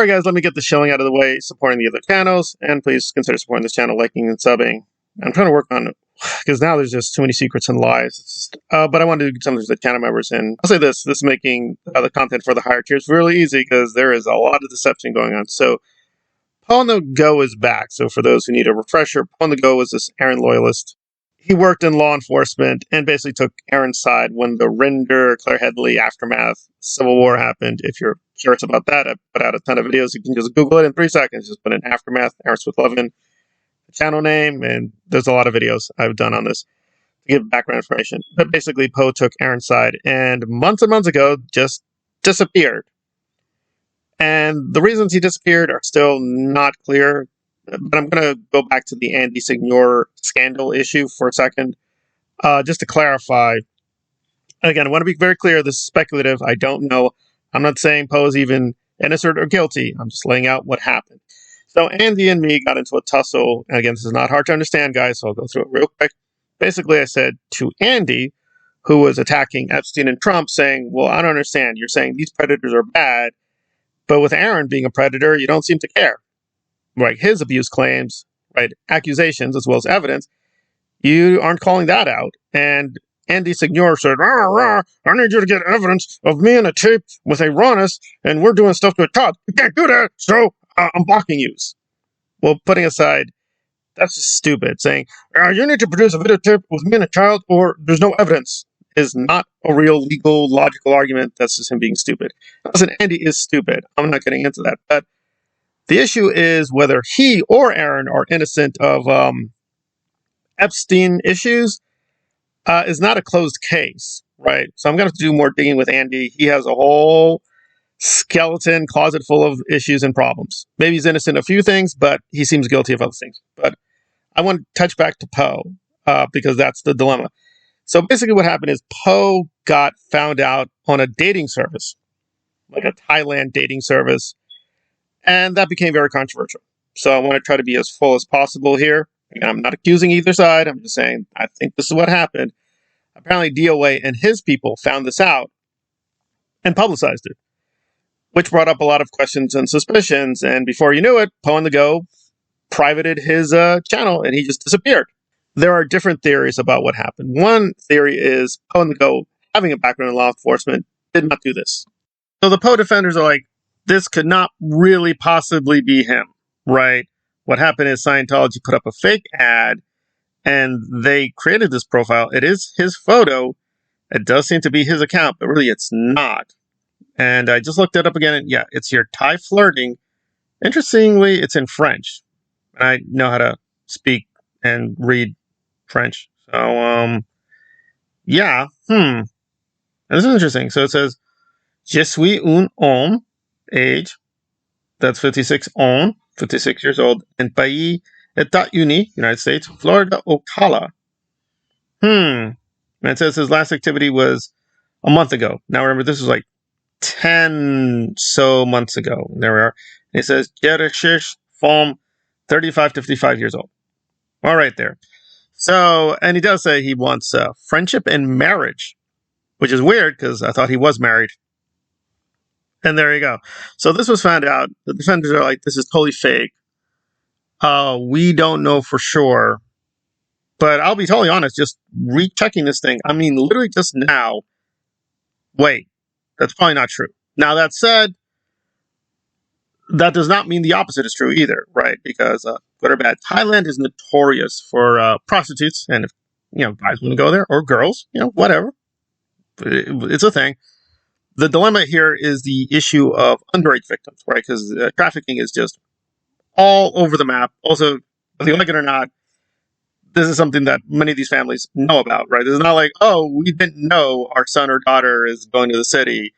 Alright guys, let me get the shilling out of the way, supporting the other channels, and please consider supporting this channel, liking and subbing. I'm trying to work on it, because now there's just too many secrets and lies. But I want to do something for the channel members, and I'll say this is making the content for the higher tiers really easy, because there is a lot of deception going on. So, Poe on the Go is back, so for those who need a refresher, Poe on the Go was this Aaron loyalist. He worked in law enforcement and basically took Aaron's side when the Rinder, Claire Headley aftermath Civil War happened. If you're curious about that, I put out a ton of videos. You can just Google it in 3 seconds. Just put in aftermath, Aaron Smith-Levin, the channel name, and there's a lot of videos I've done on this to give background information. But basically, Poe took Aaron's side and months ago just disappeared. And the reasons he disappeared are still not clear. But I'm going to go back to the Andy Signor scandal issue for a second, just to clarify. Again, I want to be very clear. This is speculative. I don't know. I'm not saying Poe is even innocent or guilty. I'm just laying out what happened. So Andy and me got into a tussle. And again, this is not hard to understand, guys, so I'll go through it real quick. Basically, I said to Andy, who was attacking Epstein and Trump, saying, well, I don't understand. You're saying these predators are bad, but with Aaron being a predator, you don't seem to care. Right, his abuse claims, right, accusations as well as evidence, you aren't calling that out. And Andy Signor said, rah, rah, I need you to get evidence of me in a tape with a rawness, and we're doing stuff to a child. You can't do that, so I'm blocking you. Well, putting aside, that's just stupid. Saying, you need to produce a videotape with me and a child, or there's no evidence, is not a real legal, logical argument. That's just him being stupid. Listen, Andy is stupid. I'm not getting into that, but the issue is whether he or Aaron are innocent of Epstein issues is not a closed case, right? So I'm going to have to do more digging with Andy. He has a whole skeleton closet full of issues and problems. Maybe he's innocent of a few things, but he seems guilty of other things. But I want to touch back to Poe because that's the dilemma. So basically what happened is Poe got found out on a dating service, like a Thailand dating service. And that became very controversial. So I want to try to be as full as possible here. Again, I'm not accusing either side. I'm just saying I think this is what happened. Apparently DOA and his people found this out and publicized it, which brought up a lot of questions and suspicions. And before you knew it, Poe on the Go privated his channel and he just disappeared. There are different theories about what happened. One theory is Poe on the Go, having a background in law enforcement, did not do this. So the Poe defenders are like, this could not really possibly be him, right? What happened is Scientology put up a fake ad and they created this profile. It is his photo. It does seem to be his account, but really it's not. And I just looked it up again and yeah, it's here, Thai flirting. Interestingly, it's in French. I know how to speak and read French. So, yeah, And this is interesting. So it says, Je suis un homme. Age, that's 56 ans, 56 years old, in Pays États-Unis, United States, Florida, Ocala. And it says his last activity was a month ago. Now remember, this was like 10 so months ago. There we are. And it says, Je recherche femme 35 to 55 years old. All right there. So, and he does say he wants friendship and marriage, which is weird because I thought he was married. And there you go. So this was found out. The defenders are like, this is totally fake. We don't know for sure. But I'll be totally honest, just rechecking this thing. I mean, literally just now. Wait, that's probably not true. Now, that said, that does not mean the opposite is true either, right? Because, good or bad, Thailand is notorious for prostitutes. And if, guys want to go there, or girls, whatever. It's a thing. The dilemma here is the issue of underage victims, right? Because trafficking is just all over the map. Also, whether you like it or not, this is something that many of these families know about, right? It's not like, oh, we didn't know our son or daughter is going to the city.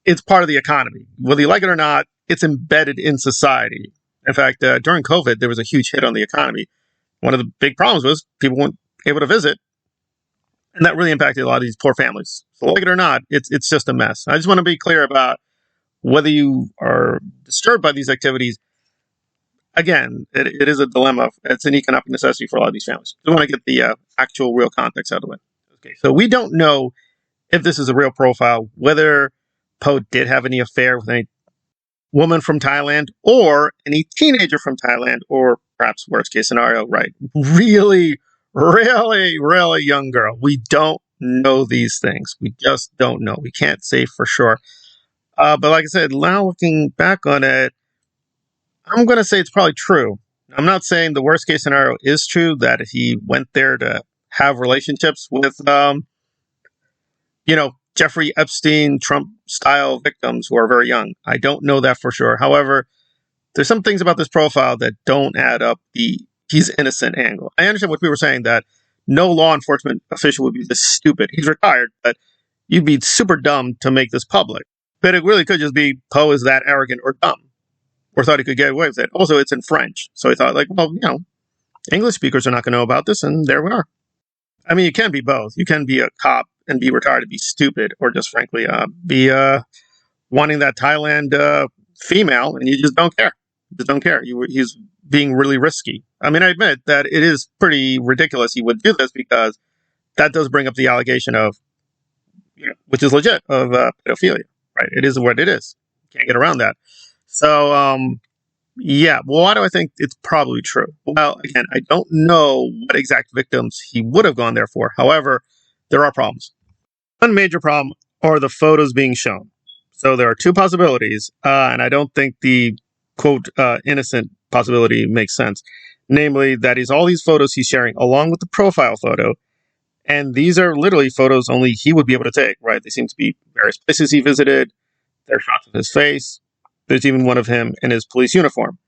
It's part of the economy. Whether you like it or not, it's embedded in society. In fact, during COVID, there was a huge hit on the economy. One of the big problems was people weren't able to visit. And that really impacted a lot of these poor families. So like it or not, it's just a mess. I just want to be clear about whether you are disturbed by these activities. Again, it is a dilemma. It's an economic necessity for a lot of these families. I want to get the actual real context out of the way. Okay, so we don't know if this is a real profile, whether Poe did have any affair with any woman from Thailand or any teenager from Thailand, or perhaps worst case scenario, right? Really, really, really young girl. We don't know these things. We just don't know. We can't say for sure. But like I said, now looking back on it, I'm going to say it's probably true. I'm not saying the worst case scenario is true, that he went there to have relationships with, Jeffrey Epstein, Trump style victims who are very young. I don't know that for sure. However, there's some things about this profile that don't add up the he's innocent angle. I understand what we were saying, that no law enforcement official would be this stupid. He's retired, but you'd be super dumb to make this public. But it really could just be Poe is that arrogant or dumb, or thought he could get away with it. Also, it's in French. So he thought, like, well, English speakers are not going to know about this, and there we are. I mean, you can be both. You can be a cop and be retired and be stupid, or just frankly be wanting that Thailand female, and you just don't care. Just don't care. He's being really risky. I mean, I admit that it is pretty ridiculous he would do this, because that does bring up the allegation of, which is legit, of pedophilia, right? It is what it is. Can't get around that. So, yeah. Well, why do I think it's probably true? Well, again, I don't know what exact victims he would have gone there for. However, there are problems. One major problem are the photos being shown. So there are two possibilities, and I don't think the quote innocent possibility makes sense. Namely, that is all these photos he's sharing along with the profile photo, and these are literally photos only he would be able to take, right? They seem to be various places he visited. There are shots of his face. There's even one of him in his police uniform.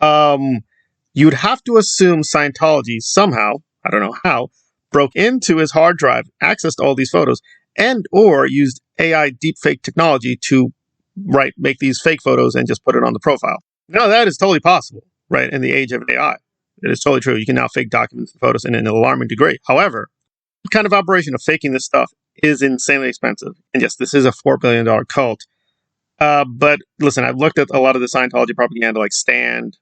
You'd have to assume Scientology somehow, I don't know how, broke into his hard drive, accessed all these photos, and or used AI deepfake technology to, right, make these fake photos and just put it on the profile. Now, that is totally possible, right, in the age of AI. It is totally true. You can now fake documents and photos in an alarming degree. However, the kind of operation of faking this stuff is insanely expensive. And yes, this is a $4 billion cult. But listen, I've looked at a lot of the Scientology propaganda, like Stand,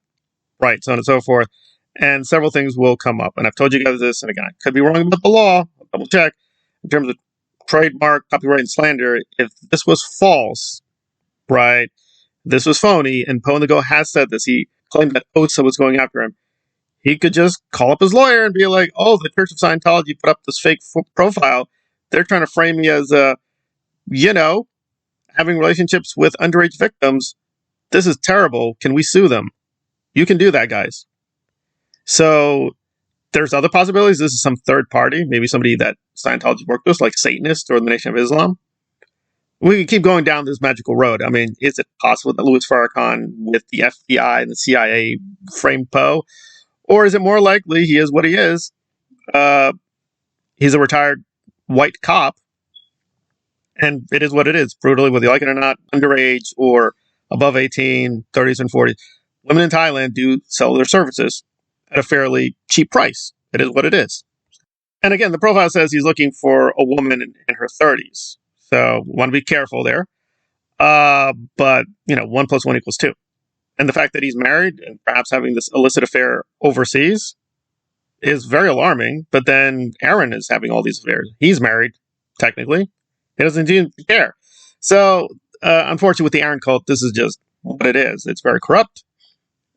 right, so on and so forth, and several things will come up. And I've told you guys this, and again, I could be wrong about the law. I'll double check. In terms of trademark, copyright, and slander, if this was false, right, this was phony, and Poe Go has said this, he claimed that OSA was going after him, he could just call up his lawyer and be like, oh, the Church of Scientology put up this fake profile. They're trying to frame me as, having relationships with underage victims. This is terrible. Can we sue them? You can do that, guys. So there's other possibilities. This is some third party, maybe somebody that Scientology worked with, like Satanists or the Nation of Islam. We can keep going down this magical road. I mean, is it possible that Louis Farrakhan with the FBI and the CIA framed Poe? Or is it more likely he is what he is? He's a retired white cop, and it is what it is, brutally, whether you like it or not, underage or above 18, 30s and 40s. Women in Thailand do sell their services at a fairly cheap price. It is what it is. And again, the profile says he's looking for a woman in her 30s. So want to be careful there. But, 1 + 1 = 2. And the fact that he's married and perhaps having this illicit affair overseas is very alarming. But then Aaron is having all these affairs. He's married, technically. He doesn't even care. So, unfortunately, with the Aaron cult, this is just what it is. It's very corrupt.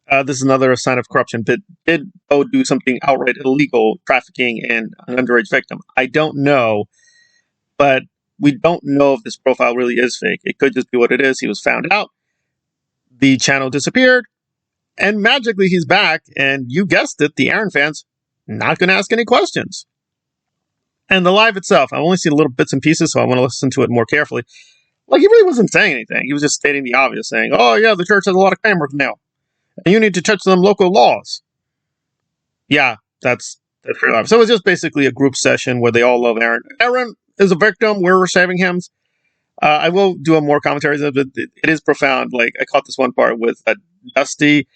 This is another sign of corruption. But did Poe do something outright illegal, trafficking in an underage victim? I don't know. But we don't know if this profile really is fake. It could just be what it is. He was found out. The channel disappeared. And magically, he's back. And you guessed it, the Aaron fans, not going to ask any questions. And the live itself, I've only seen little bits and pieces, so I want to listen to it more carefully. Like, he really wasn't saying anything. He was just stating the obvious, saying, oh, yeah, the church has a lot of cameras now. And you need to touch some local laws. Yeah, that's pretty obvious. So it was just basically a group session where they all love Aaron. Aaron is a victim. We're saving him. I will do a more commentary, but it is profound. Like, I caught this one part with Dusty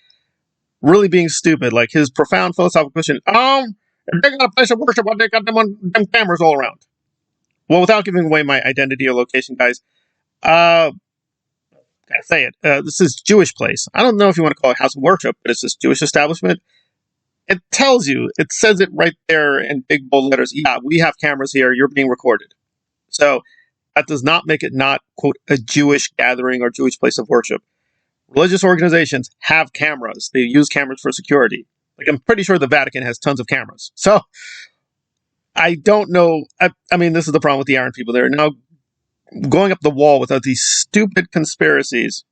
really being stupid. Like, his profound philosophical question, if they got a place of worship, why they got them cameras all around? Well, without giving away my identity or location, guys, gotta say it. This is Jewish place. I don't know if you want to call it house of worship, but it's this Jewish establishment. It tells you, it says it right there in big bold letters. Yeah, we have cameras here. You're being recorded. So that does not make it not, quote, a Jewish gathering or Jewish place of worship. religious organizations have cameras. They use cameras for security. Like, I'm pretty sure the Vatican has tons of cameras. So I don't know. I mean, this is the problem with the Aaron people. They're now going up the wall without these stupid conspiracies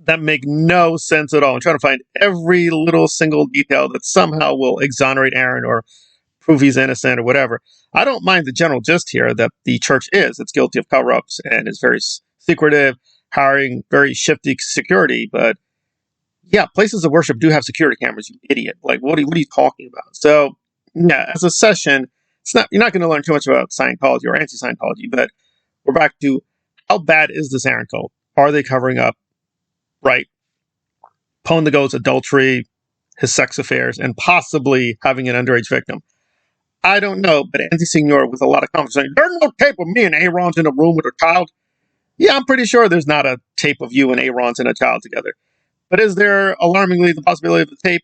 that make no sense at all, and trying to find every little single detail that somehow will exonerate Aaron or prove he's innocent or whatever. I don't mind the general gist here that the church it's guilty of cover-ups and is very secretive, hiring very shifty security. But yeah, places of worship do have security cameras, you idiot. Like, what are you talking about? So yeah, as a session, you're not going to learn too much about Scientology or anti-Scientology, but we're back to how bad is this Aaron cult? Are they covering up, right? Poe and the Goat's adultery, his sex affairs, and possibly having an underage victim. I don't know, but Andy Signor with a lot of confidence saying, there's no tape of me and Aaron's in a room with a child. Yeah, I'm pretty sure there's not a tape of you and Aaron's and a child together. But is there alarmingly the possibility of a tape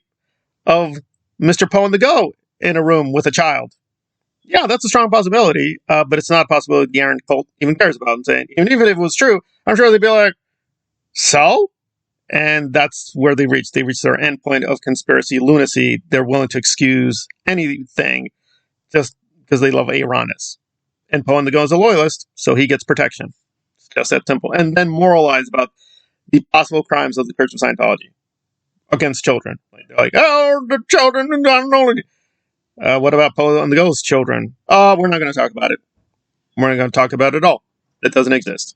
of Mr. Poe and the Goat in a room with a child? Yeah, that's a strong possibility, but it's not a possibility the Aaron cult even cares about. And saying, even if it was true, I'm sure they'd be like, so? And that's where they reach. They reach their endpoint of conspiracy lunacy. They're willing to excuse anything just because they love Aaronis. And Poe and the Goat is a loyalist, so he gets protection. It's just that simple. And then moralize about the possible crimes of the Church of Scientology against children. They're like, oh, the children. What about Poe and the Goat's children? Oh, we're not going to talk about it. We're not going to talk about it at all. It doesn't exist.